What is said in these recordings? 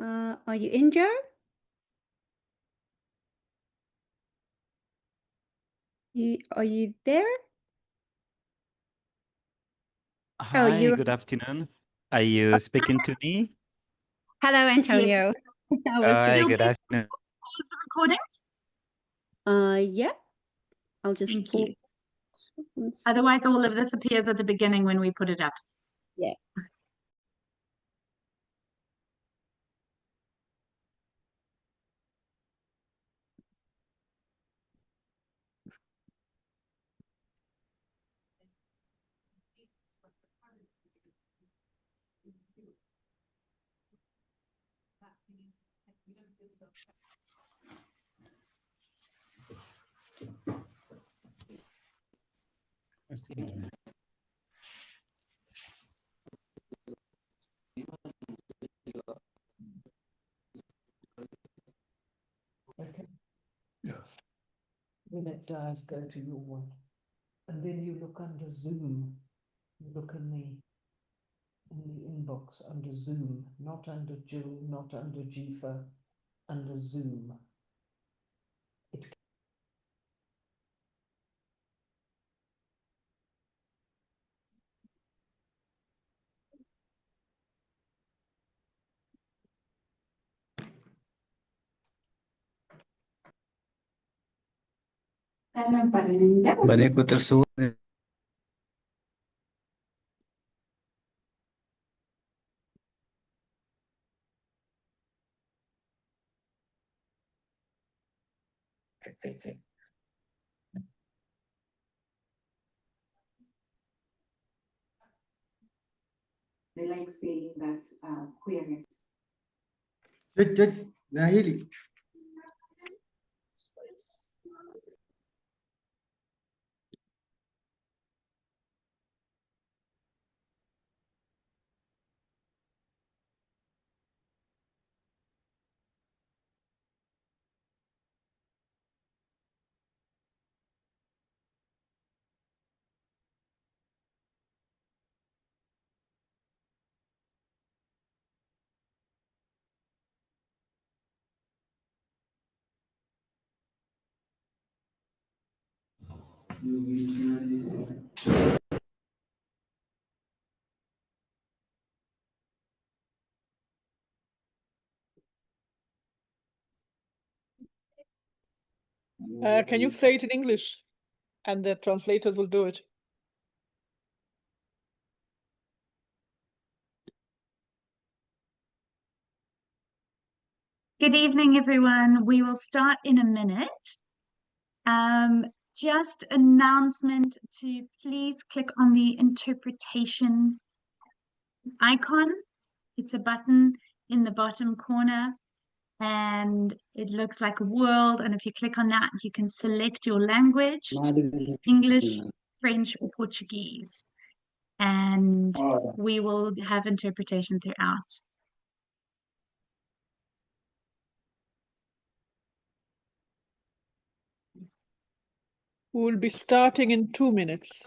Are you in, Joe? Are you there? Hi, good afternoon. Are you speaking to me? Hello, Antonio. Hi, good afternoon. Pause the recording. Yeah. I'll just Thank pause. you. Otherwise, all of this appears at the beginning when we put it up. Yeah. Okay. Yeah. When it dies, go to your one. And then you look under Zoom. You look in the inbox under Zoom, not under Jill, not under JIFA, under Zoom. Banyak tersebut. They like saying that queerness. Nahili. Can you say it in English? And the translators will do it. Good evening, everyone. We will start in a minute. Just announcement to please click on the interpretation icon. It's a button in the bottom corner and it looks like a world. And if you click on that, you can select your language, English, French, or Portuguese. And we will have interpretation throughout. We'll be starting in 2 minutes.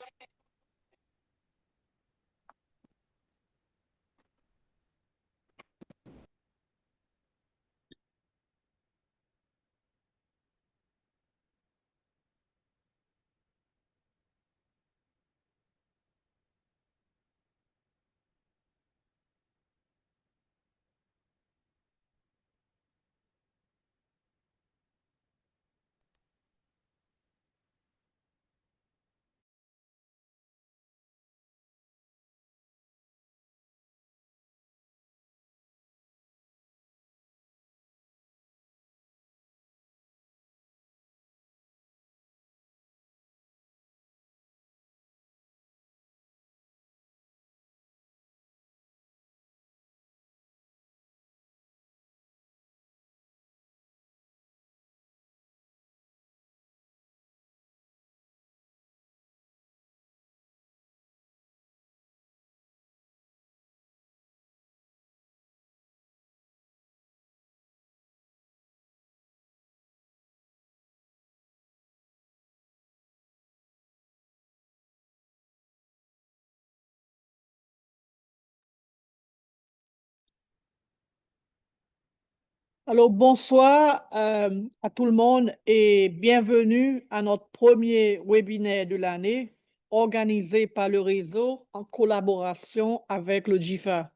Alors, bonsoir à tout le monde et bienvenue à notre premier webinaire de l'année organisé par le réseau en collaboration avec le JIFA.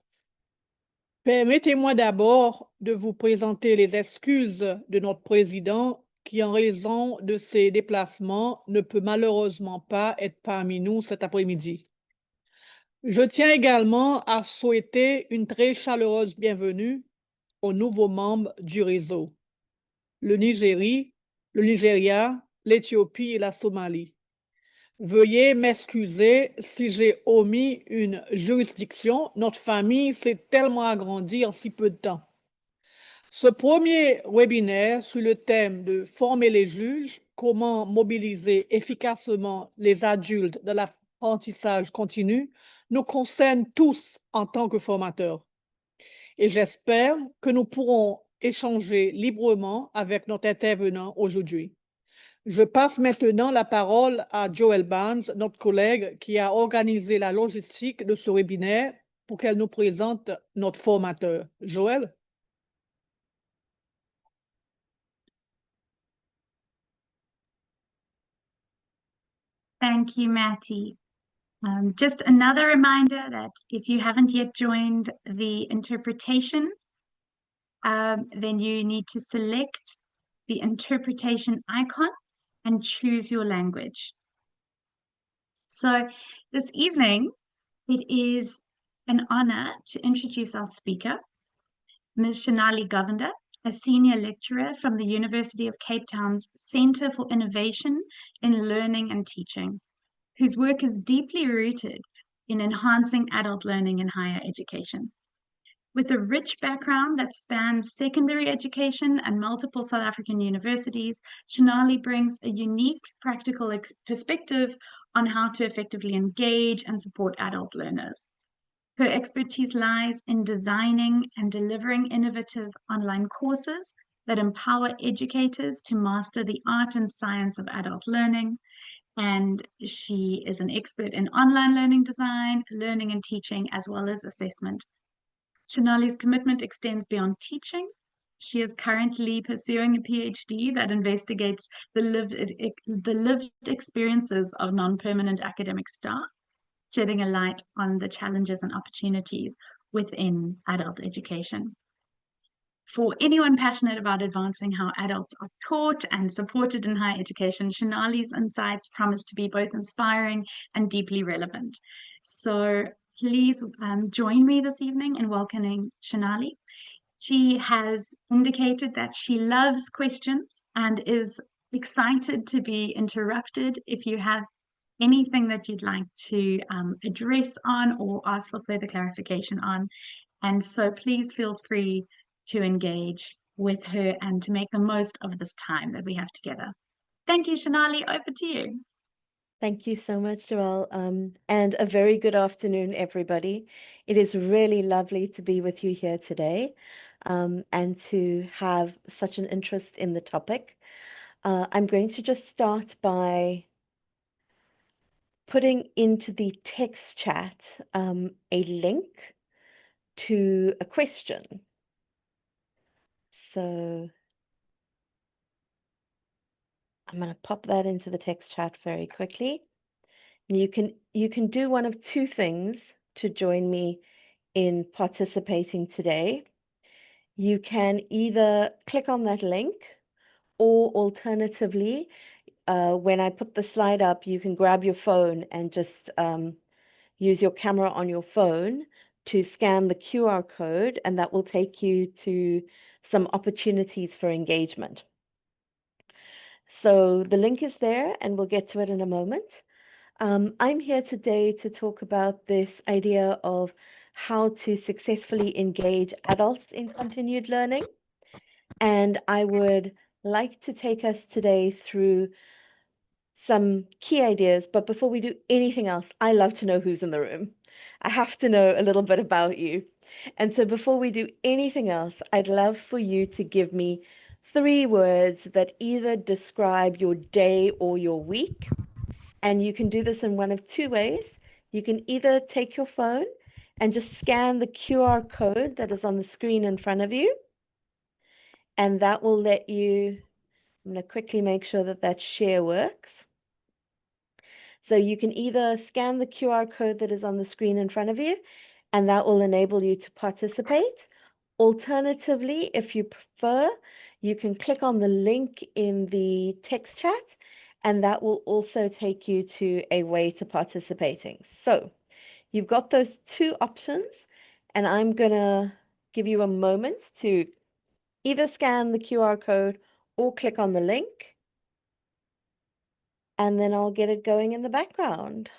Permettez-moi d'abord de vous présenter les excuses de notre président qui, en raison de ses déplacements, ne peut malheureusement pas être parmi nous cet après-midi. Je tiens également à souhaiter une très chaleureuse bienvenue aux nouveaux membres du réseau, le Nigeria, l'Éthiopie et la Somalie. Veuillez m'excuser si j'ai omis une juridiction. Notre famille s'est tellement agrandie en si peu de temps. Ce premier webinaire sur le thème de former les juges, comment mobiliser efficacement les adultes dans l'apprentissage continu, nous concerne tous en tant que formateurs. Et j'espère que nous pourrons échanger librement avec notre intervenant aujourd'hui. Je passe maintenant la parole à Joël Barnes, notre collègue qui a organisé la logistique de ce webinaire pour qu'elle nous présente notre formateur. Joël? Thank you, Matty. Just another reminder that if you haven't yet joined the interpretation, then you need to select the interpretation icon and choose your language. So this evening, it is an honor to introduce our speaker, Ms. Shanali Govender, a senior lecturer from the University of Cape Town's Centre for Innovation in Learning and Teaching, whose work is deeply rooted in enhancing adult learning in higher education. With a rich background that spans secondary education and multiple South African universities, Shanali brings a unique practical perspective on how to effectively engage and support adult learners. Her expertise lies in designing and delivering innovative online courses that empower educators to master the art and science of adult learning. And she is an expert in online learning design, learning and teaching, as well as assessment. Shanali's commitment extends beyond teaching. She is currently pursuing a PhD that investigates the lived experiences of non-permanent academic staff, shedding a light on the challenges and opportunities within adult education. For anyone passionate about advancing how adults are taught and supported in higher education, Shanali's insights promise to be both inspiring and deeply relevant. So please join me this evening in welcoming Shanali. She has indicated that she loves questions and is excited to be interrupted if you have anything that you'd like to address on or ask for further clarification on. And so please feel free to engage with her and to make the most of this time that we have together. Thank you, Shanali. Over to you. Thank you so much, Joelle, and a very good afternoon, everybody. It is really lovely to be with you here today and to have such an interest in the topic. I'm going to just start by putting into the text chat a link to a question. So I'm going to pop that into the text chat very quickly. And you can do one of two things to join me in participating today. You can either click on that link, or alternatively, when I put the slide up, you can grab your phone and just use your camera on your phone to scan the QR code, and that will take you to some opportunities for engagement. So the link is there, and we'll get to it in a moment. I'm here today to talk about this idea of how to successfully engage adults in continued learning. And I would like to take us today through some key ideas. But before we do anything else, I love to know who's in the room. I have to know a little bit about you. And so before we do anything else, I'd love for you to give me 3 words that either describe your day or your week. And you can do this in one of 2 ways. You can either take your phone and just scan the QR code that is on the screen in front of you. and that will let you, I'm going to quickly make sure that that share works. So you can either scan the QR code that is on the screen in front of you, and that will enable you to participate. Alternatively, if you prefer, you can click on the link in the text chat, and that will also take you to a way to participating. So you've got those two options, and I'm going to give you a moment to either scan the QR code or click on the link, and then I'll get it going in the background.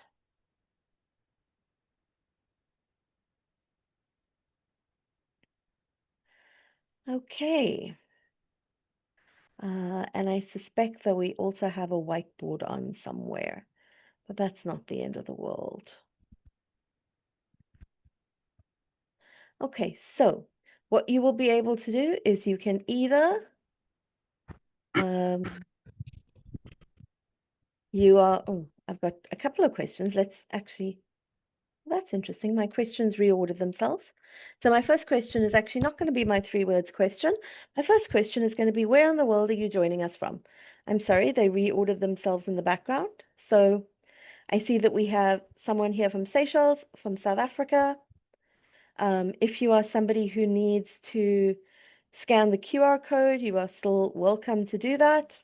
Okay. And I suspect that we also have a whiteboard on somewhere, but that's not the end of the world. Okay, so what you will be able to do is you can either I've got a couple of questions. Let's actually, that's interesting. My questions reordered themselves. So my first question is actually not going to be my 3 words question. My first question is going to be, where in the world are you joining us from? I'm sorry, they reordered themselves in the background. So I see that we have someone here from Seychelles, from South Africa. If you are somebody who needs to scan the QR code, you are still welcome to do that.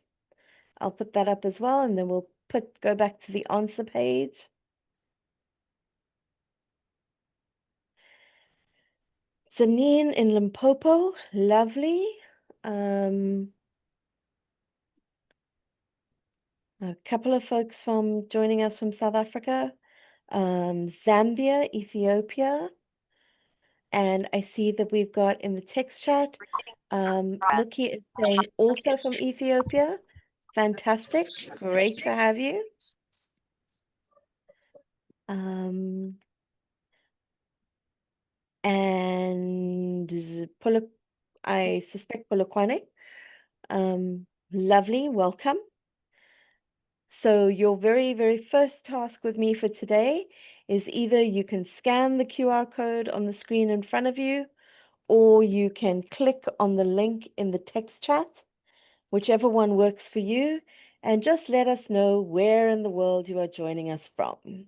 I'll put that up as well, and then we'll go back to the answer page. Zanine in Limpopo, lovely. A couple of folks from joining us from South Africa, Zambia, Ethiopia, and I see that we've got in the text chat, Milky is saying also from Ethiopia. Fantastic, great to have you. And I suspect Polokwane. Lovely, welcome. So your very, very first task with me for today is either you can scan the QR code on the screen in front of you, or you can click on the link in the text chat, whichever one works for you, and just let us know where in the world you are joining us from.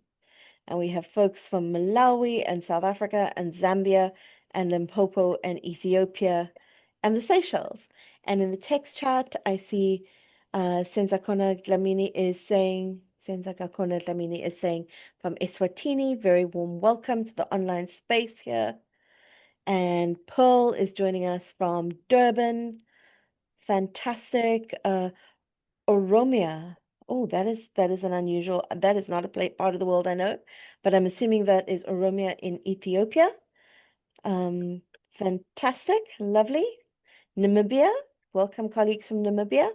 And we have folks from Malawi and South Africa and Zambia and Limpopo and Ethiopia and the Seychelles. And in the text chat, I see Senzakona Dlamini is saying from Eswatini, very warm welcome to the online space here. And Pearl is joining us from Durban. Fantastic. Oromia. Oh, that is an unusual, that is not a part of the world I know, but I'm assuming that is Oromia in Ethiopia. Fantastic, lovely. Namibia, welcome colleagues from Namibia.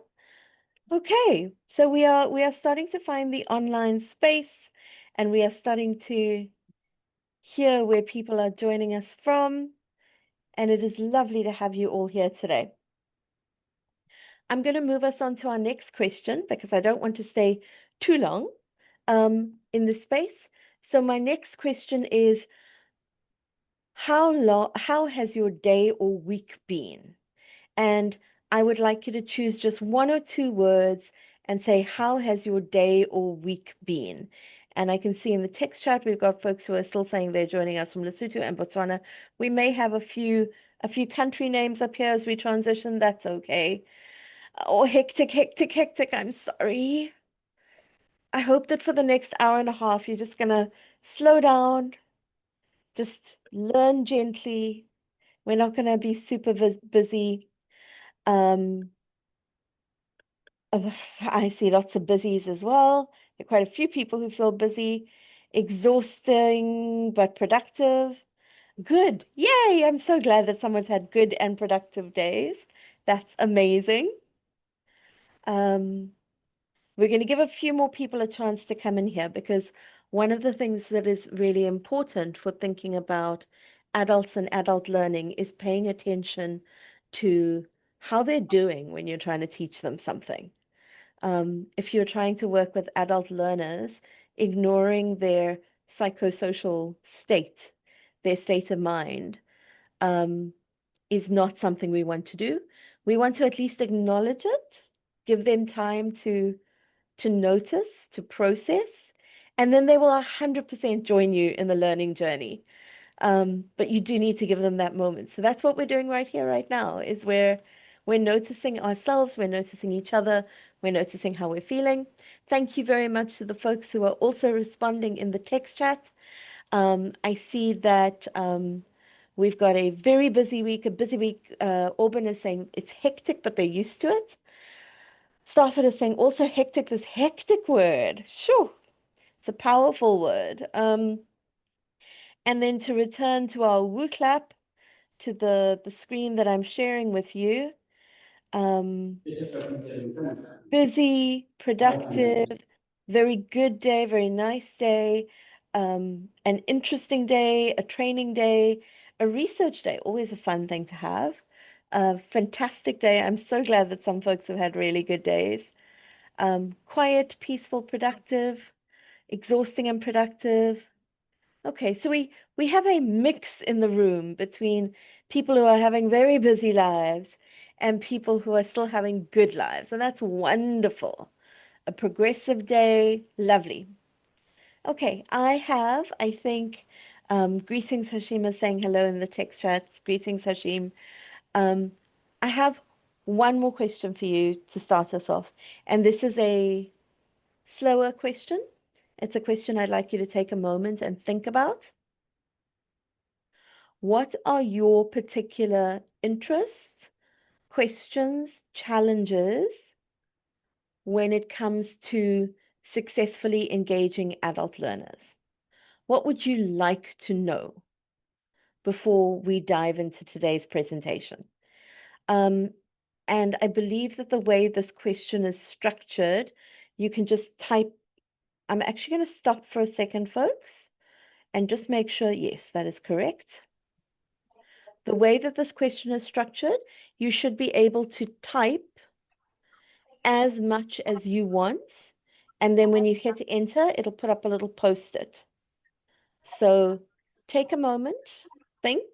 Okay, so we are starting to find the online space, and we are starting to hear where people are joining us from, and it is lovely to have you all here today. I'm going to move us on to our next question because I don't want to stay too long in this space. So my next question is, how has your day or week been? And I would like you to choose just 1 or 2 words and say, how has your day or week been? And I can see in the text chat, we've got folks who are still saying they're joining us from Lesotho and Botswana. We may have a few country names up here as we transition. That's okay. Oh, hectic. I'm sorry. I hope that for the next hour and a half, you're just going to slow down, just learn gently. We're not going to be super busy. I see lots of busies as well. There are quite a few people who feel busy, exhausting, but productive. Good. Yay. I'm so glad that someone's had good and productive days. That's amazing. We're going to give a few more people a chance to come in here, because one of the things that is really important for thinking about adults and adult learning is paying attention to how they're doing when you're trying to teach them something. If you're trying to work with adult learners, ignoring their psychosocial state, their state of mind, is not something we want to do. We want to at least acknowledge it, give them time to notice, to process, and then they will 100% join you in the learning journey. But you do need to give them that moment. So that's what we're doing right here, right now, is we're noticing ourselves, we're noticing each other, we're noticing how we're feeling. Thank you very much to the folks who are also responding in the text chat. I see that we've got a very busy week, Auburn is saying it's hectic, but they're used to it. Stafford is saying also hectic, this hectic word. Sure, it's a powerful word. And then to return to our woo clap, to the screen that I'm sharing with you. Busy, productive, very good day, very nice day, an interesting day, a training day, a research day, always a fun thing to have. A fantastic day. I'm so glad that some folks have had really good days. Quiet, peaceful, productive, exhausting and productive. Okay, so we have a mix in the room between people who are having very busy lives and people who are still having good lives, and that's wonderful. A progressive day, lovely. Okay, I think, greetings, Hashim is saying hello in the text chat. Greetings, Hashim. I have one more question for you to start us off, and this is a slower question. It's a question I'd like you to take a moment and think about. What are your particular interests, questions, challenges when it comes to successfully engaging adult learners? What would you like to know before we dive into today's presentation? And I believe that the way this question is structured, you can just type. I'm actually going to stop for a second, folks, and just make sure, yes, that is correct. The way that this question is structured, you should be able to type as much as you want. And then when you hit enter, it'll put up a little post-it. So take a moment, think.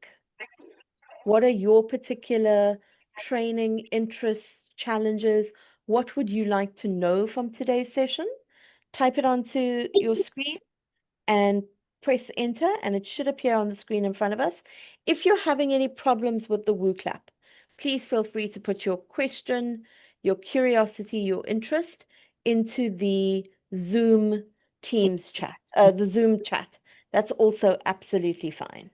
What are your particular training interests, challenges? What would you like to know from today's session? Type it onto your screen and press enter, and it should appear on the screen in front of us. If you're having any problems with the woo clap, please feel free to put your question, your curiosity, your interest into the Zoom Teams chat, the Zoom chat. That's also absolutely fine.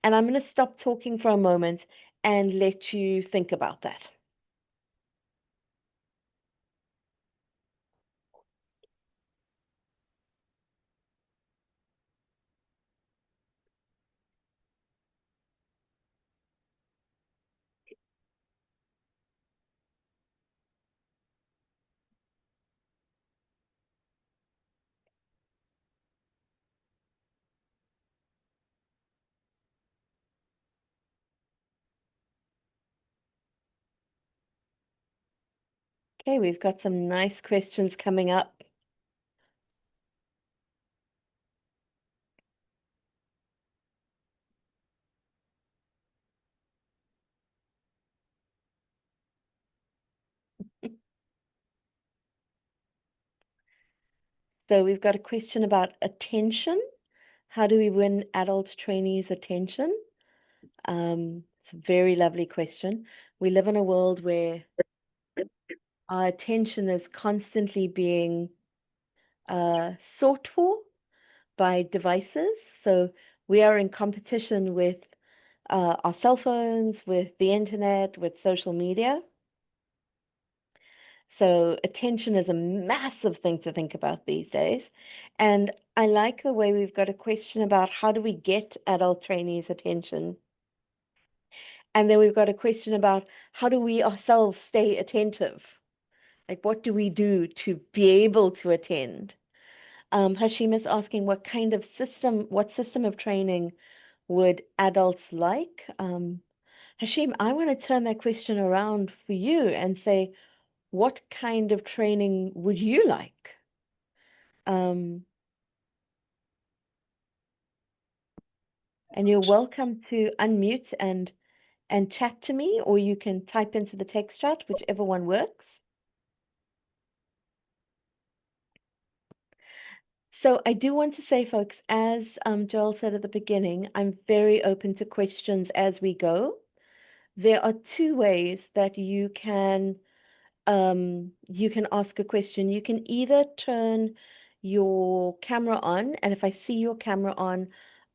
And I'm going to stop talking for a moment and let you think about that. Okay, we've got some nice questions coming up. So we've got a question about attention. How do we win adult trainees' attention? It's a very lovely question. We live in a world where our attention is constantly being sought for by devices. So we are in competition with our cell phones, with the internet, with social media. So attention is a massive thing to think about these days. And I like the way we've got a question about how do we get adult trainees' attention? And then we've got a question about how do we ourselves stay attentive? Like, what do we do to be able to attend? Hashim is asking what system of training would adults like? Hashim, I want to turn that question around for you and say, what kind of training would you like? And you're welcome to unmute and and chat to me, or you can type into the text chat, whichever one works. So I do want to say, folks, as Joel said at the beginning, I'm very open to questions as we go. There are two ways that you can ask a question. You can either turn your camera on, and if I see your camera on,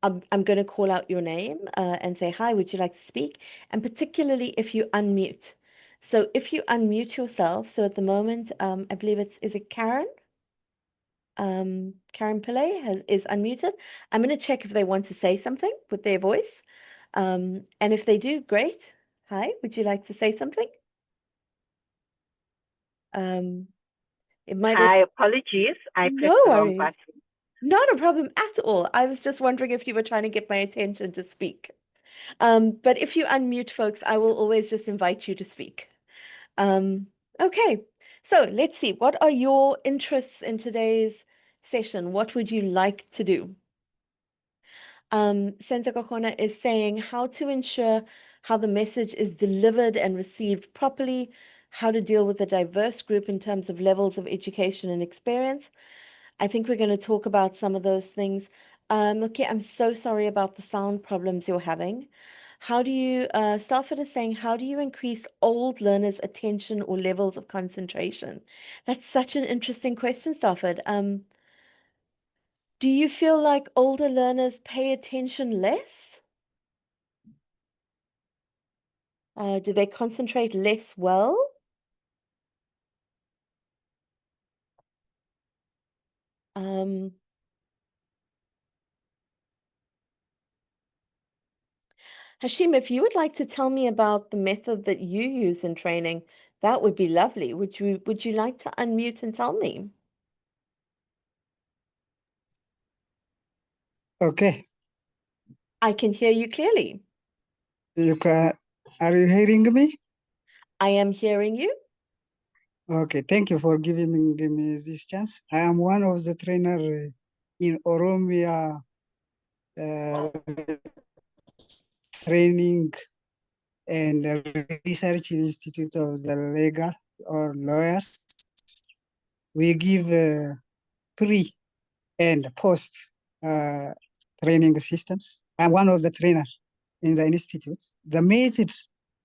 I'm going to call out your name and say, hi, would you like to speak? And particularly if you unmute. So if you unmute yourself, so at the moment, I believe is it Karen? Karen Pillay is unmuted. I'm going to check if they want to say something with their voice. And if they do, great. Hi, would you like to say something? It might Hi, apologies. I No pressed the wrong worries. button. Not a problem at all. I was just wondering if you were trying to get my attention to speak. But if you unmute, folks, I will always just invite you to speak. Okay, so let's see. What are your interests in today's session? What would you like to do? Senta Kokona is saying how to ensure how the message is delivered and received properly, how to deal with a diverse group in terms of levels of education and experience. I think we're going to talk about some of those things. Okay, I'm so sorry about the sound problems you're having. How do you, Stafford is saying, how do you increase old learners' attention or levels of concentration? That's such an interesting question, Stafford. Do you feel like older learners pay attention less? Do they concentrate less well? Hashim, if you would like to tell me about the method that you use in training, that would be lovely. Would you like to unmute and tell me? Okay. I can hear you clearly. Are you hearing me? I am hearing you. Okay, thank you for giving me this chance. I am one of the trainer in Oromia Training and Research Institute of the Legal or Lawyers. We give pre and post training systems. I'm one of the trainers in the institute. The method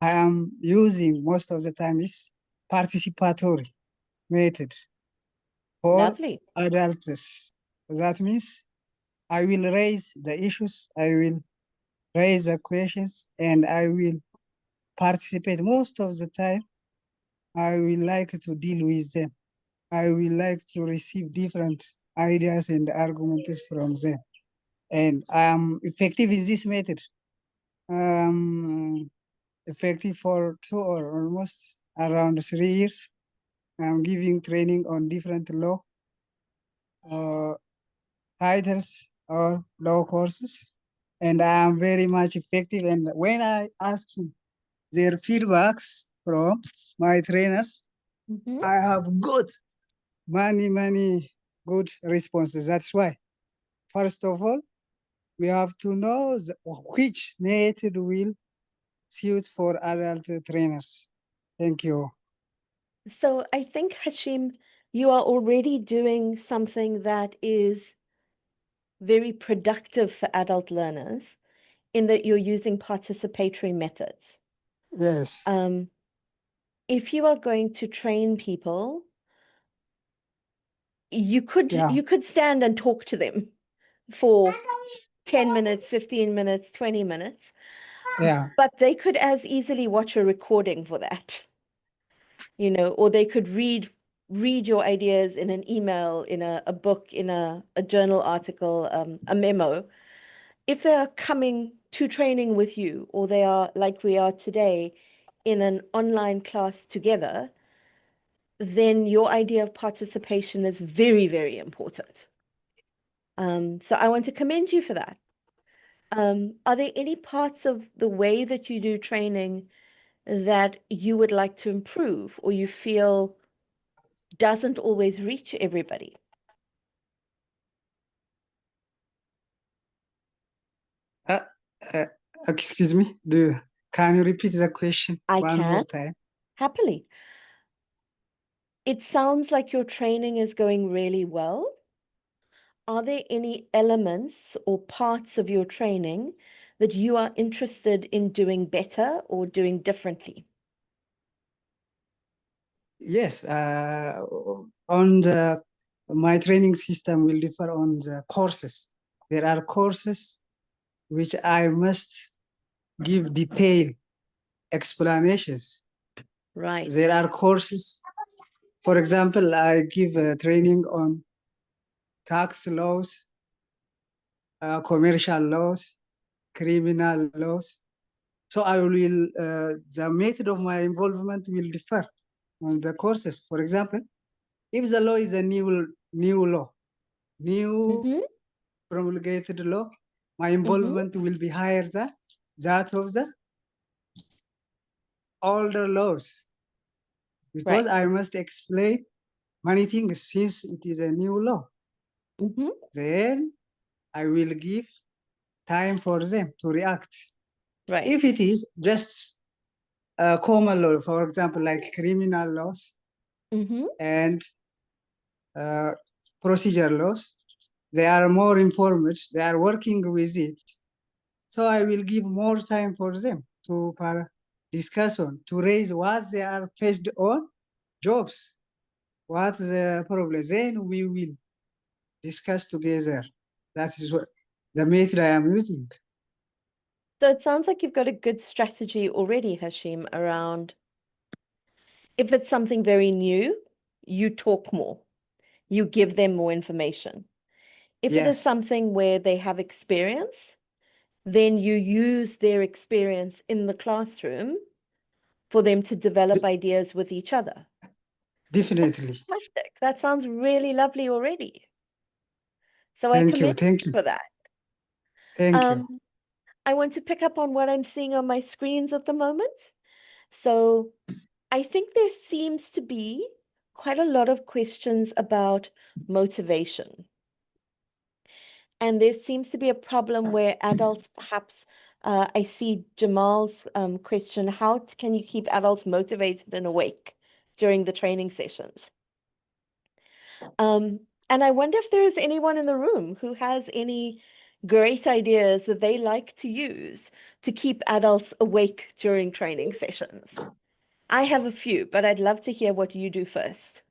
I am using most of the time is participatory method for Lovely. adults. That means I will raise the issues, I will raise the questions, and I will participate most of the time. I will like to deal with them. I will like to receive different ideas and arguments from them. And I am effective in this method. Effective for 2 or almost around 3 years. I'm giving training on different law titles or law courses, and I am very much effective. And when I ask their feedbacks from my trainers, I have got many good responses. That's why, first of all, we have to know which method will suit for adult trainers. Thank you. So I think, Hashim, you are already doing something that is very productive for adult learners in that you're using participatory methods. Yes. If you are going to train people, you could stand and talk to them for 10 minutes, 15 minutes, 20 minutes. Yeah. But they could as easily watch a recording for that, or they could read your ideas in an email, in a book, in a journal article, a memo. If they are coming to training with you, or they are like we are today in an online class together, then your idea of participation is very, very important. So I want to commend you for that. Are there any parts of the way that you do training that you would like to improve, or you feel doesn't always reach everybody? Excuse me. Can you repeat the question I one more can. time? Happily. It sounds like your training is going really well. Are there any elements or parts of your training that you are interested in doing better or doing differently? Yes, my training system will differ on the courses. There are courses which I must give detailed explanations. Right. There are courses, for example, I give training on tax laws, commercial laws, criminal laws. So I will, the method of my involvement will differ on the courses. For example, if the law is a new law, new promulgated law, my involvement will be higher than that of the older laws, because I must explain many things since it is a new law. Then I will give time for them to react. Right. If it is just a common law, for example, like criminal laws and procedure laws, they are more informed, they are working with it. So I will give more time for them to discuss on, to raise what they are faced on jobs, what the problem. Then we will discuss together. That is what the method I am using. So it sounds like you've got a good strategy already, Hashim, around if it's something very new, you talk more, you give them more information. If it is something where they have experience, then you use their experience in the classroom for them to develop ideas with each other. Definitely. Fantastic. That sounds really lovely already. So I commend you for that. Thank you. I want to pick up on what I'm seeing on my screens at the moment. So I think there seems to be quite a lot of questions about motivation. And there seems to be a problem where adults perhaps, I see Jamal's question, how can you keep adults motivated and awake during the training sessions? And I wonder if there is anyone in the room who has any great ideas that they like to use to keep adults awake during training sessions. I have a few, but I'd love to hear what you do first.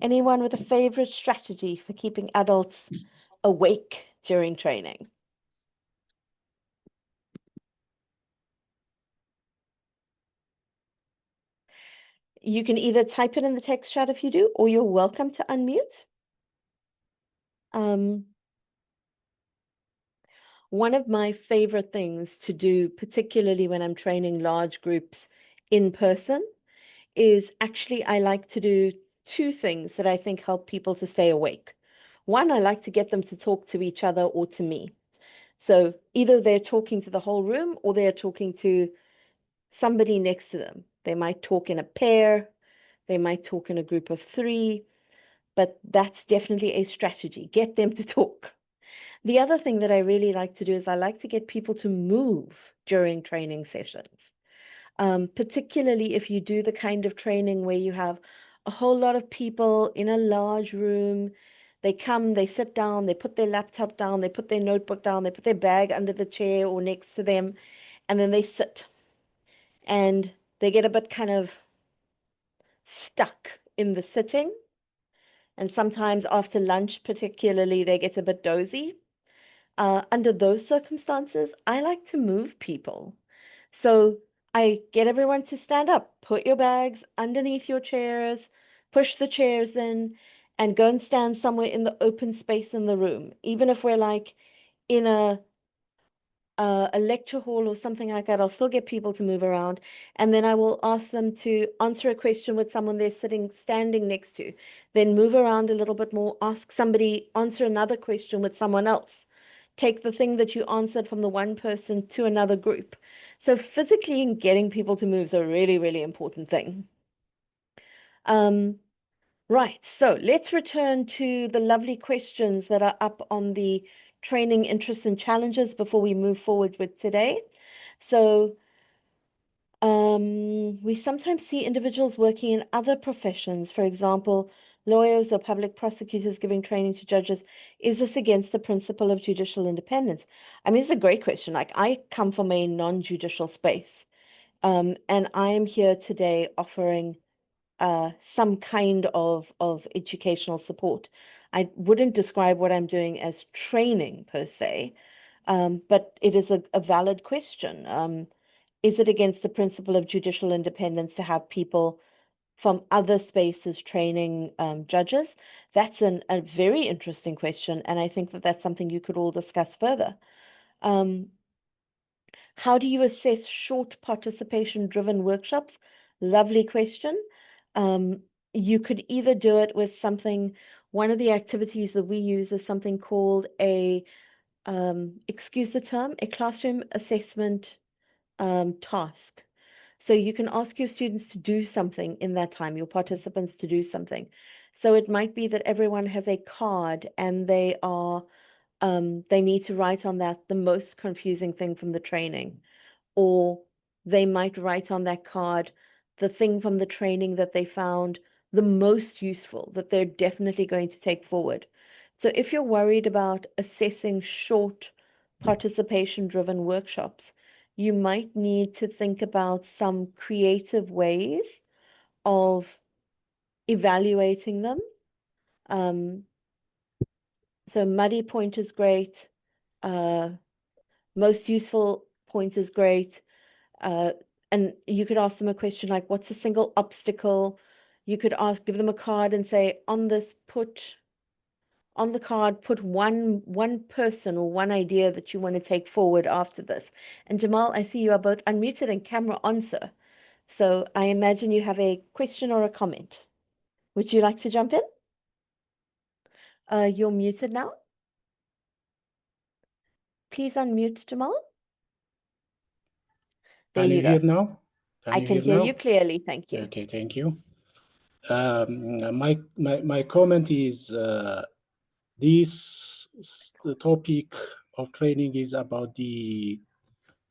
Anyone with a favorite strategy for keeping adults awake during training? You can either type it in the text chat if you do, or you're welcome to unmute. One of my favorite things to do, particularly when I'm training large groups in person, is actually I like to do two things that I think help people to stay awake. One, I like to get them to talk to each other or to me. So either they're talking to the whole room or they're talking to somebody next to them. They might talk in a pair, they might talk in a group of 3, but that's definitely a strategy. Get them to talk. The other thing that I really like to do is I like to get people to move during training sessions. Particularly if you do the kind of training where you have a whole lot of people in a large room. They come, they sit down, they put their laptop down, they put their notebook down, they put their bag under the chair or next to them, and then they sit. And they get a bit kind of stuck in the sitting. And sometimes after lunch, particularly, they get a bit dozy. Under those circumstances, I like to move people. So I get everyone to stand up, put your bags underneath your chairs, push the chairs in, and go and stand somewhere in the open space in the room. Even if we're like in a lecture hall or something like that, I'll still get people to move around. And then I will ask them to answer a question with someone they're standing next to. Then move around a little bit more, ask somebody, answer another question with someone else. Take the thing that you answered from the one person to another group. So physically getting people to move is a really, really important thing. Right, so let's return to the lovely questions that are up on the training interests and challenges before we move forward with today. So we sometimes see individuals working in other professions, for example, lawyers or public prosecutors giving training to judges. Is this against the principle of judicial independence? I mean, it's a great question. Like, I come from a non-judicial space, and I am here today offering some kind of educational support. I wouldn't describe what I'm doing as training per se, but it is a valid question. Is it against the principle of judicial independence to have people from other spaces training judges? That's a very interesting question, and I think that that's something you could all discuss further. How do you assess short participation-driven workshops? Lovely question. You could either do it with something, one of the activities that we use is something called a, excuse the term, a classroom assessment task. So you can ask your students to do something in that time, your participants to do something. So it might be that everyone has a card and they need to write on that the most confusing thing from the training, or they might write on that card the thing from the training that they found the most useful, that they're definitely going to take forward. So if you're worried about assessing short participation-driven workshops, you might need to think about some creative ways of evaluating them. So muddy point is great. Most useful point is great. And you could ask them a question like, what's a single obstacle? You could give them a card and say, on the card, put one person or one idea that you want to take forward after this. And Jamal, I see you are both unmuted and camera on, sir. So I imagine you have a question or a comment. Would you like to jump in? You're muted now. Please unmute, Jamal. There Can you you hear go. now? I can hear you clearly. Thank you. Okay, thank you. My comment is the topic of training is about the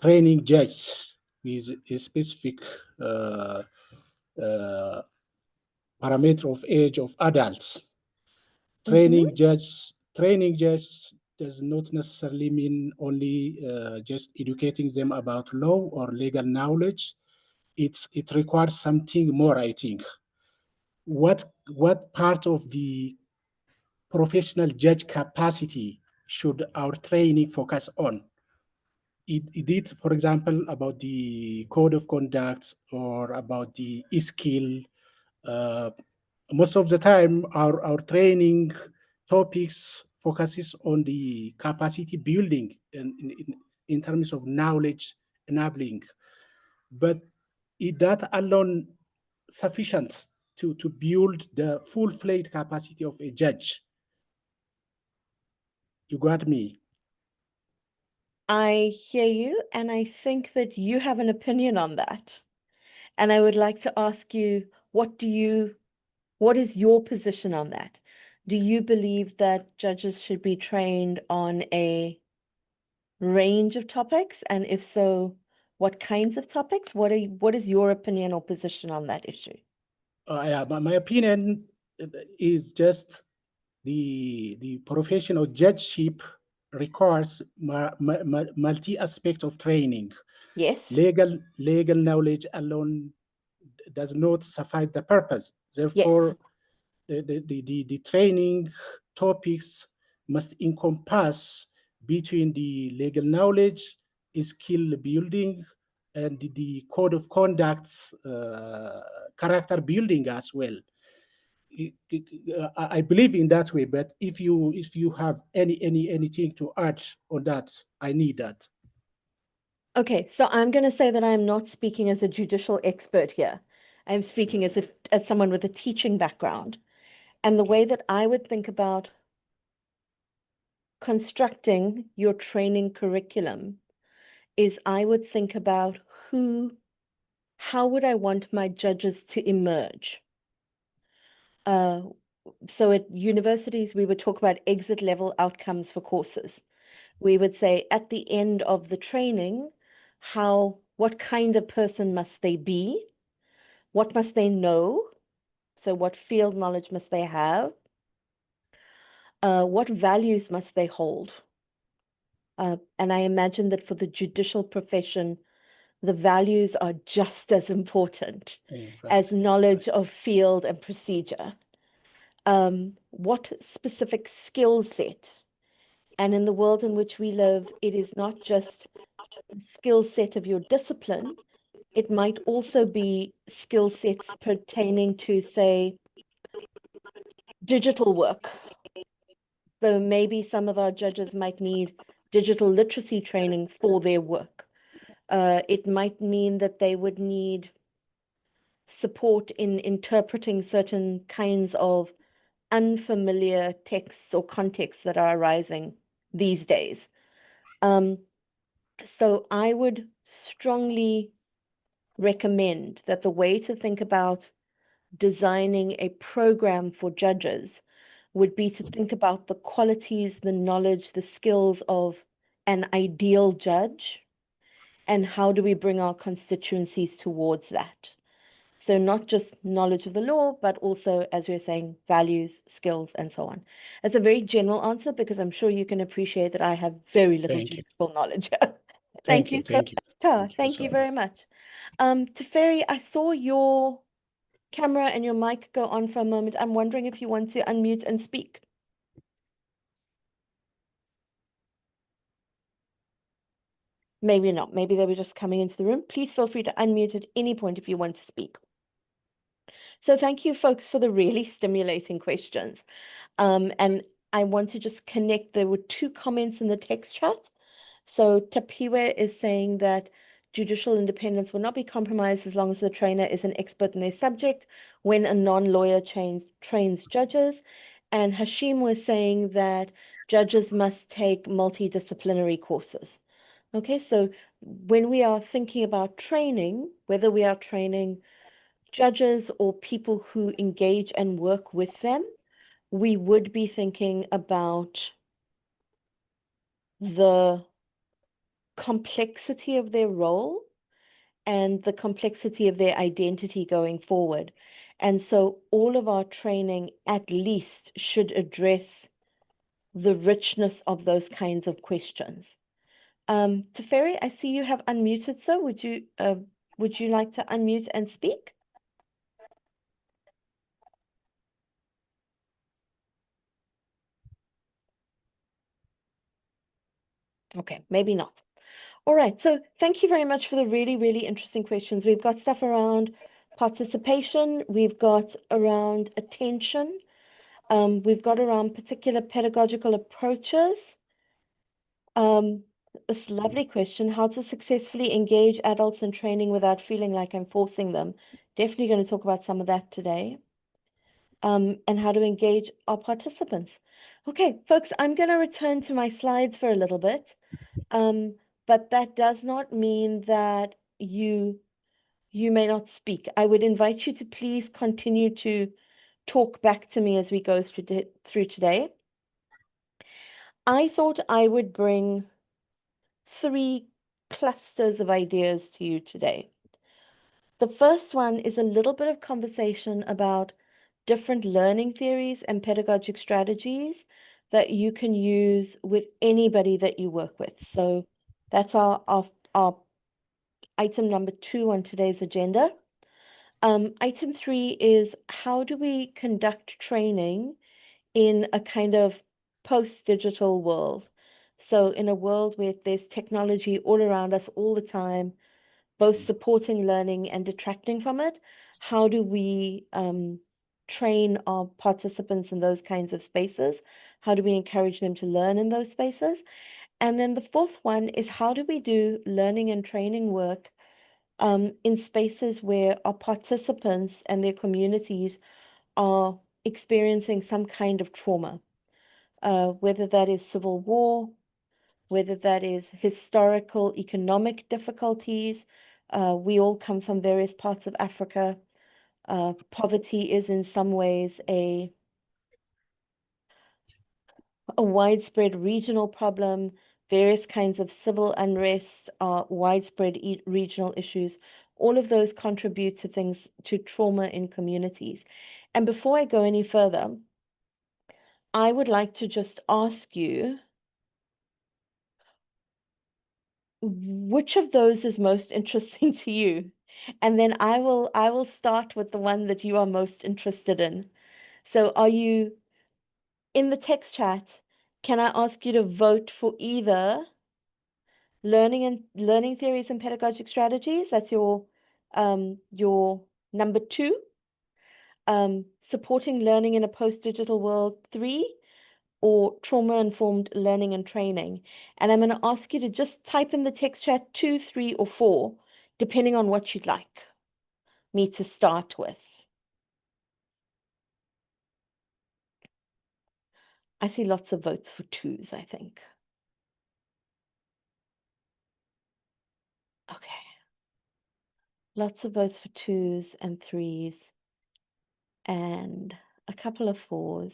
training judge with a specific parameter of age of adults. Training judge does not necessarily mean only just educating them about law or legal knowledge. It requires something more, I think. What part of the professional judge capacity should our training focus on? It, for example, about the code of conduct or about the skill. Most of the time, our training topics focuses on the capacity building in terms of knowledge enabling. But is that alone sufficient to build the full-fledged capacity of a judge? You got me? I hear you, and I think that you have an opinion on that. And I would like to ask you, what is your position on that? Do you believe that judges should be trained on a range of topics? And if so, what kinds of topics? What is your opinion or position on that issue? Yeah, my opinion is just the professional judgeship requires multi-aspect of training. Yes. Legal knowledge alone does not suffice the purpose. Therefore, yes, the training topics must encompass between the legal knowledge, skill building, and the code of conducts, character building as well. I believe in that way, but if you have anything to add on that, I need that. Okay, so I'm going to say that I'm not speaking as a judicial expert here. I'm speaking as someone with a teaching background. And the way that I would think about constructing your training curriculum is I would think about how would I want my judges to emerge? So at universities, we would talk about exit level outcomes for courses. we would say at the end of the training, what kind of person must they be? What must they know? So what field knowledge must they have? What values must they hold? And I imagine that for the judicial profession, the values are just as important as knowledge of field and procedure. What specific skill set? And in the world in which we live, it is not just the skill set of your discipline. It might also be skill sets pertaining to, say, digital work. So maybe some of our judges might need digital literacy training for their work. It might mean that they would need support in interpreting certain kinds of unfamiliar texts or contexts that are arising these days. So I would strongly recommend that the way to think about designing a program for judges would be to think about the qualities, the knowledge, the skills of an ideal judge, and how do we bring our constituencies towards that. So not just knowledge of the law, but also, as we were saying, values, skills, and so on. It's a very general answer because I'm sure you can appreciate that I have very little judicial knowledge. Thank you so much, Tara. Thank you very much. Teferi, I saw your camera and your mic go on for a moment. I'm wondering if you want to unmute and speak. Maybe not. Maybe they were just coming into the room. Please feel free to unmute at any point if you want to speak. So thank you, folks, for the really stimulating questions. And I want to just connect. There were 2 comments in the text chat. So Tapiwe is saying that judicial independence will not be compromised as long as the trainer is an expert in their subject when a non-lawyer trains judges. And Hashim was saying that judges must take multidisciplinary courses. Okay, so when we are thinking about training, whether we are training judges or people who engage and work with them, we would be thinking about the complexity of their role and the complexity of their identity going forward. And so all of our training at least should address the richness of those kinds of questions. Teferi, I see you have unmuted, so would you like to unmute and speak? Okay, maybe not. All right, so thank you very much for the really, really interesting questions. We've got stuff around participation, we've got around attention, we've got around particular pedagogical approaches. This lovely question, how to successfully engage adults in training without feeling like I'm forcing them. Definitely going to talk about some of that today. And how to engage our participants. Okay, folks, I'm going to return to my slides for a little bit. But that does not mean that you may not speak. I would invite you to please continue to talk back to me as we go through today. I thought I would bring 3 clusters of ideas to you today. The first one is a little bit of conversation about different learning theories and pedagogic strategies that you can use with anybody that you work with. So that's our item number 2 on today's agenda. Item 3 is how do we conduct training in a kind of post-digital world? So in a world where there's technology all around us all the time, both supporting learning and detracting from it, how do we train our participants in those kinds of spaces? How do we encourage them to learn in those spaces? And then the 4th one is how do we do learning and training work in spaces where our participants and their communities are experiencing some kind of trauma, whether that is civil war, whether that is historical, economic difficulties. We all come from various parts of Africa. Poverty is in some ways a widespread regional problem. various kinds of civil unrest, widespread regional issues. All of those contribute to things, to trauma in communities. And before I go any further, I would like to just ask you, which of those is most interesting to you? And then I will start with the one that you are most interested in. So are you in the text chat? Can I ask you to vote for either learning theories and pedagogic strategies? That's your number 2. Supporting learning in a post-digital world 3, or trauma-informed learning and training. And I'm going to ask you to just type in the text chat 2, 3, or 4, depending on what you'd like me to start with. I see lots of votes for 2s, I think. Okay. Lots of votes for 2s and 3s, and a couple of 4s.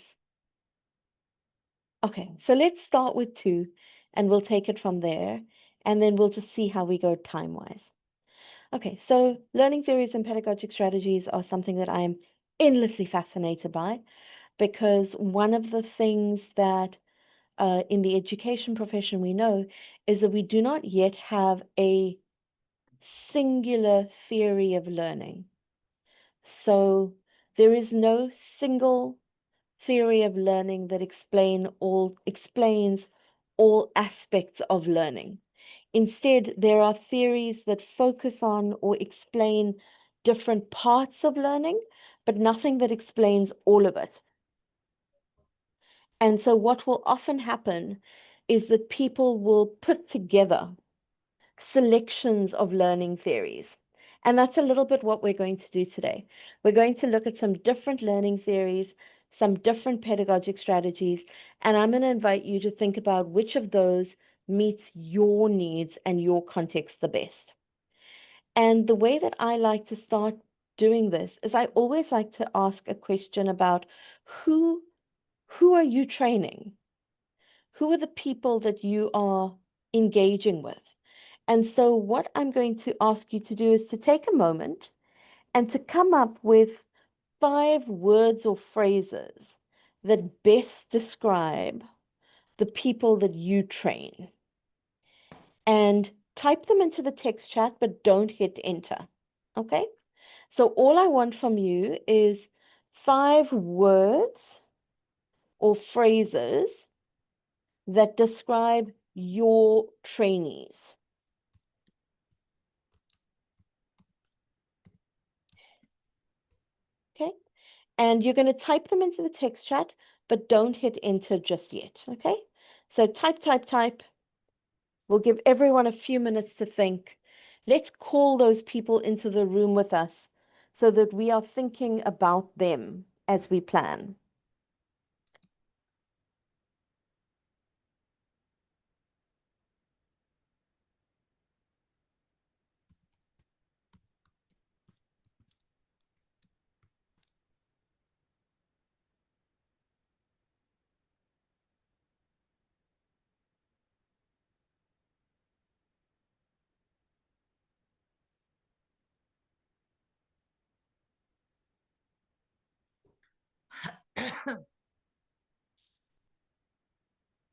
Okay, so let's start with 2, and we'll take it from there, and then we'll just see how we go time-wise. Okay, so learning theories and pedagogic strategies are something that I am endlessly fascinated by, because one of the things that in the education profession we know is that we do not yet have a singular theory of learning. So there is no single theory of learning that explains all aspects of learning. Instead, there are theories that focus on or explain different parts of learning, but nothing that explains all of it. And so what will often happen is that people will put together selections of learning theories. And that's a little bit what we're going to do today. We're going to look at some different learning theories, some different pedagogic strategies, and I'm going to invite you to think about which of those meets your needs and your context the best. And the way that I like to start doing this is I always like to ask a question about who are you training? Who are the people that you are engaging with? And so what I'm going to ask you to do is to take a moment and to come up with 5 words or phrases that best describe the people that you train. And type them into the text chat, but don't hit enter. Okay? So all I want from you is 5 words or phrases that describe your trainees. Okay? And you're going to type them into the text chat, but don't hit enter just yet. Okay? So type. We'll give everyone a few minutes to think. Let's call those people into the room with us so that we are thinking about them as we plan.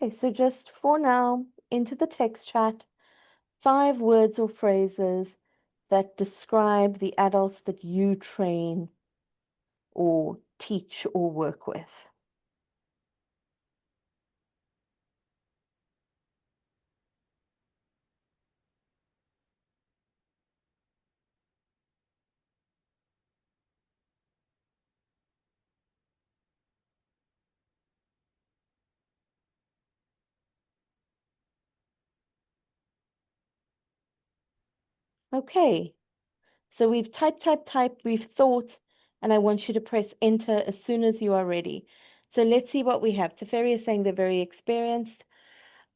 Okay, so just for now, into the text chat, 5 words or phrases that describe the adults that you train or teach or work with. Okay, so we've typed, we've thought, and I want you to press enter as soon as you are ready. So let's see what we have. Teferi is saying they're very experienced.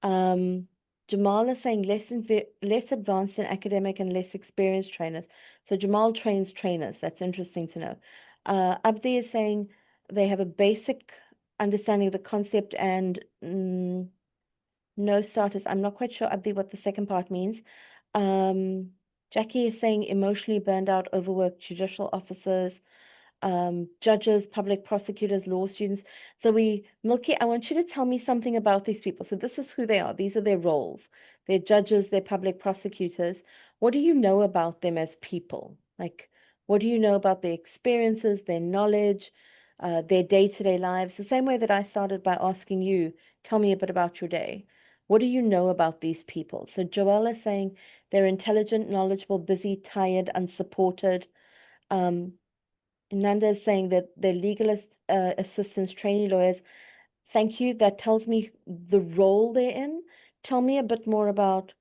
Jamal is saying less advanced in academic and less experienced trainers. So Jamal trains trainers. That's interesting to know. Abdi is saying they have a basic understanding of the concept and no starters. I'm not quite sure, Abdi, what the second part means. Jackie is saying emotionally burned out, overworked judicial officers, judges, public prosecutors, law students. So Milky, I want you to tell me something about these people. So this is who they are. These are their roles. They're judges, they're public prosecutors. What do you know about them as people? Like, what do you know about their experiences, their knowledge, their day-to-day lives? The same way that I started by asking you, tell me a bit about your day. What do you know about these people? So Joelle is saying they're intelligent, knowledgeable, busy, tired, unsupported. Nanda is saying that they're legal assistants, trainee lawyers. Thank you. That tells me the role they're in. Tell me a bit more about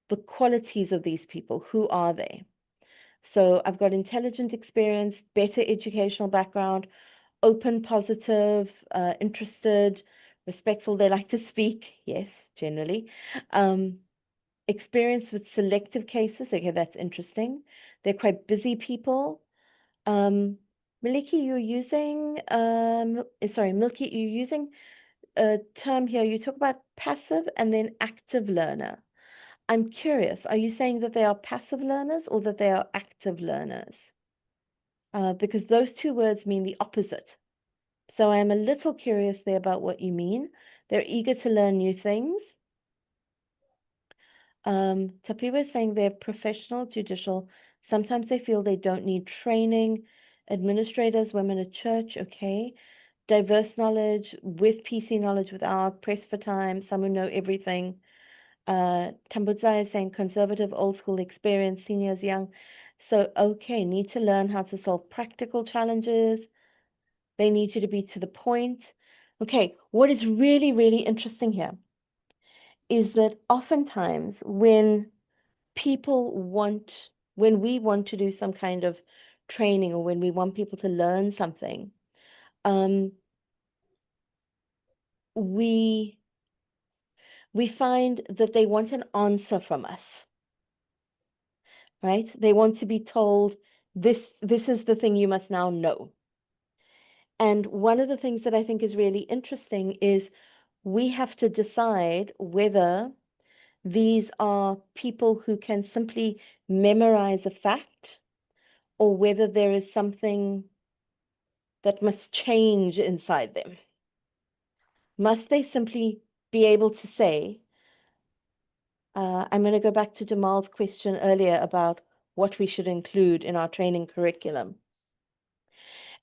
the qualities of these people. Who are they? So I've got intelligent experience, better educational background, open, positive, interested, respectful. They like to speak. Yes, generally. Experience with selective cases. Okay, that's interesting. They're quite busy people. Milky, you're using, Milky, you're using a term here. You talk about passive and then active learner. I'm curious, are you saying that they are passive learners or that they are active learners? Because those two words mean the opposite. So I'm a little curious there about what you mean. They're eager to learn new things. Tapiwa is saying they're professional, judicial. Sometimes they feel they don't need training. Administrators, women at church, okay. Diverse knowledge, with PC knowledge, without, pressed for time, some who know everything. Tambudza is saying conservative, old school experience, seniors, young. So, okay, need to learn how to solve practical challenges. They need you to be to the point. Okay, what is really, really interesting here is that oftentimes when we want to do some kind of training or when we want people to learn something, we find that they want an answer from us, right? They want to be told, this is the thing you must now know. And one of the things that I think is really interesting is we have to decide whether these are people who can simply memorize a fact or whether there is something that must change inside them. Must they simply be able to say, I'm going to go back to Jamal's question earlier about what we should include in our training curriculum.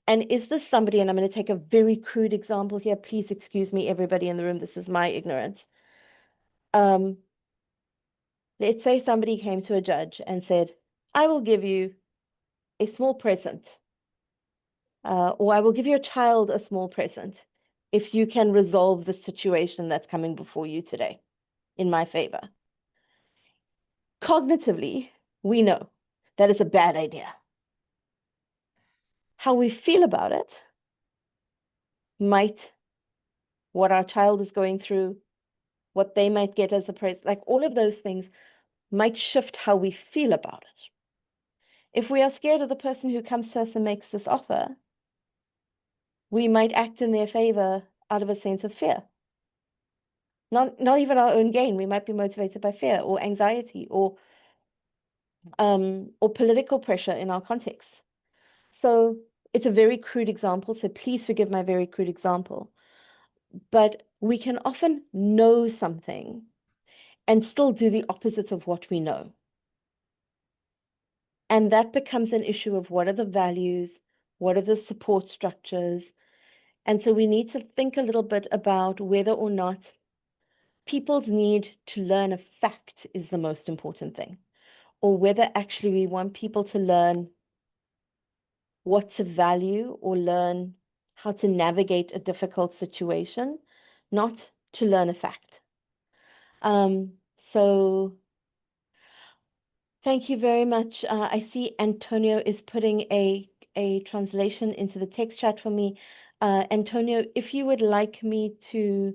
And is this somebody, and I'm going to take a very crude example here, please excuse me, everybody in the room, this is my ignorance. Let's say somebody came to a judge and said, I will give you a small present, or I will give your child a small present if you can resolve the situation that's coming before you today in my favor. Cognitively, we know that is a bad idea. How we feel about it might, what our child is going through, what they might get as a present, like all of those things might shift how we feel about it. If we are scared of the person who comes to us and makes this offer, we might act in their favor out of a sense of fear. Not even our own gain. We might be motivated by fear or anxiety or political pressure in our context. So it's a very crude example, so please forgive my very crude example. But we can often know something and still do the opposite of what we know. And that becomes an issue of what are the values, what are the support structures. And so we need to think a little bit about whether or not people's need to learn a fact is the most important thing, or whether actually we want people to learn what to value or learn how to navigate a difficult situation, not to learn a fact. So thank you very much. I see Antonio is putting a translation into the text chat for me. Antonio, if you would like me to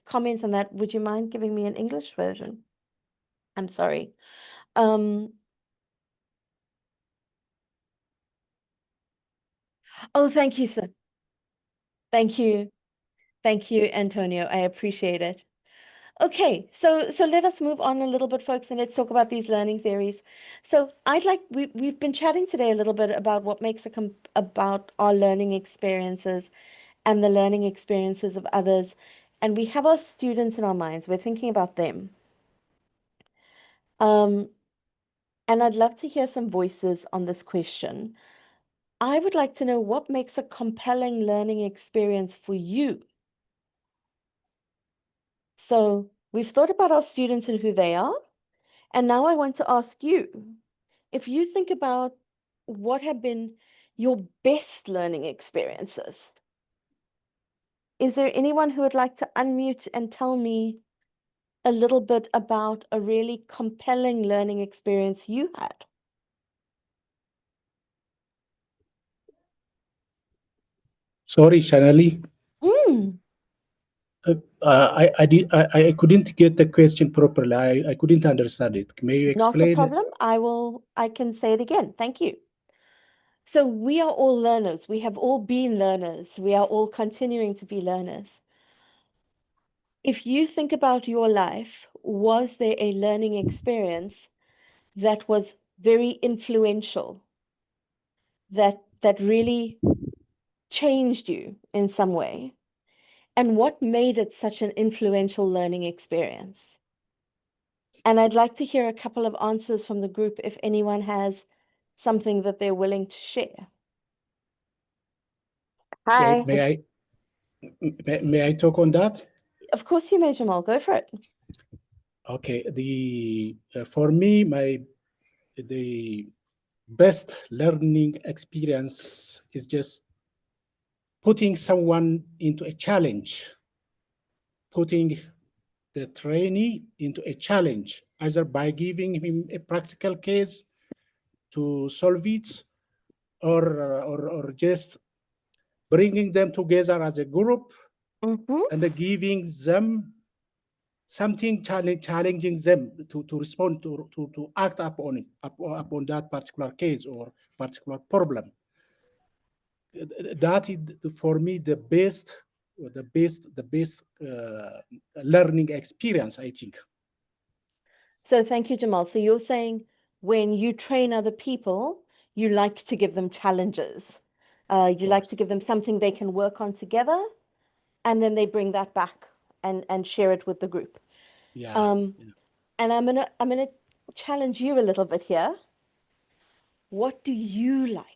comment on that, would you mind giving me an English version? I'm sorry. Oh, thank you, sir. Thank you. Thank you, Antonio. I appreciate it. Okay, so let us move on a little bit, folks, and let's talk about these learning theories. So we've been chatting today a little bit about what makes about our learning experiences and the learning experiences of others. And we have our students in our minds. We're thinking about them. And I'd love to hear some voices on this question. I would like to know what makes a compelling learning experience for you. So we've thought about our students and who they are. And now I want to ask you, if you think about what have been your best learning experiences, is there anyone who would like to unmute and tell me a little bit about a really compelling learning experience you had? Sorry, Shanali. Mm. I couldn't get the question properly. I couldn't understand it. May you explain? Not a problem. I can say it again. Thank you. So we are all learners. We have all been learners. We are all continuing to be learners. If you think about your life, was there a learning experience that was very influential, that really changed you in some way? And what made it such an influential learning experience? And I'd like to hear a couple of answers from the group if anyone has something that they're willing to share. Hi. May I talk on that? Of course you may, Jamal. Go for it. Okay. For me, the best learning experience is just putting someone into a challenge, putting the trainee into a challenge, either by giving him a practical case to solve it, or just bringing them together as a group and giving them something challenging them to respond to act upon that particular case or particular problem. That is for me the best learning experience, I think. So thank you, Jamal. So you're saying when you train other people, you like to give them challenges. You like to give them something they can work on together, and then they bring that back and share it with the group. Yeah. And I'm gonna challenge you a little bit here. What do you like?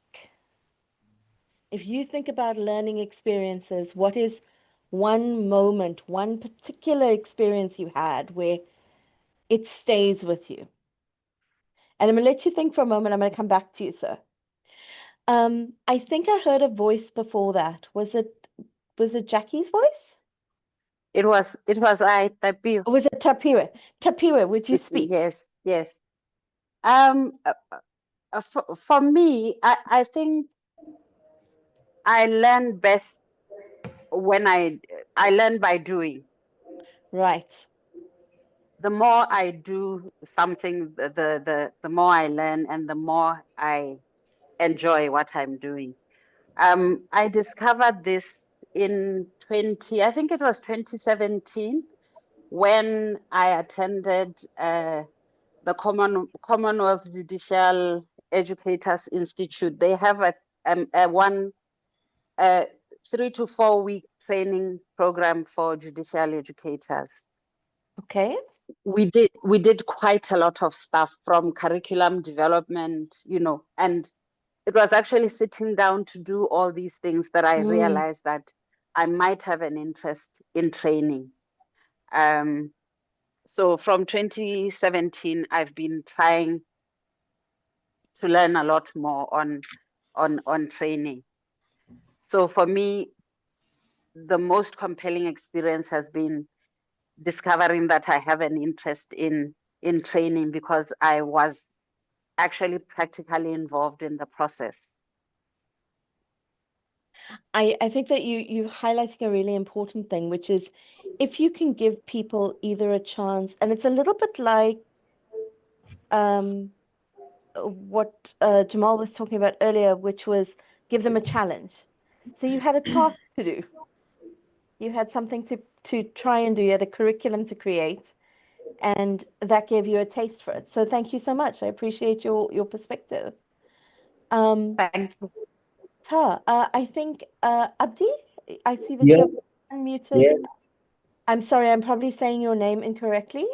If you think about learning experiences, what is one moment, one particular experience you had where it stays with you? And I'm going to let you think for a moment. I'm going to come back to you, sir. I think I heard a voice before that. Was it Jackie's voice? It was I, Tapio. Or was it Tapira? Tapira, would you speak? Yes. For me, I think I learn best when I learn by doing. Right. The more I do something, the more I learn and the more I enjoy what I'm doing. I discovered this in I think it was 2017, when I attended the Commonwealth Judicial Educators Institute. They have a 3 to 4 week training program for judicial educators. Okay. We did quite a lot of stuff, from curriculum development, and it was actually sitting down to do all these things that I realized that I might have an interest in training. So from 2017, I've been trying to learn a lot more on training. So for me, the most compelling experience has been discovering that I have an interest in training, because I was actually practically involved in the process. I think that you're highlighting a really important thing, which is if you can give people either a chance, and it's a little bit like what Jamal was talking about earlier, which was give them a challenge. So you had a task to do. You had something to try and do, you had a curriculum to create, and that gave you a taste for it. So thank you so much. I appreciate your perspective. Thank you. I think Abdi, I see that Yes, you're unmuted. yes. I'm sorry, I'm probably saying your name incorrectly.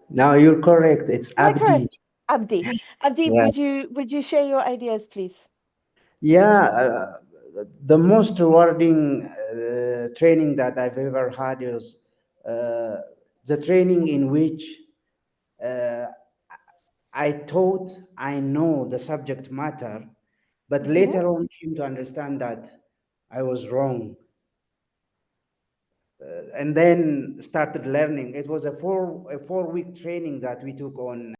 Now you're correct. It's Am I Abdi. correct? Abdi. Abdi, Yeah. would you share your ideas, please? Yeah, the most rewarding training that I've ever had is the training in which I thought I know the subject matter, but later on came to understand that I was wrong. And then started learning. It was a 4-week training that we took on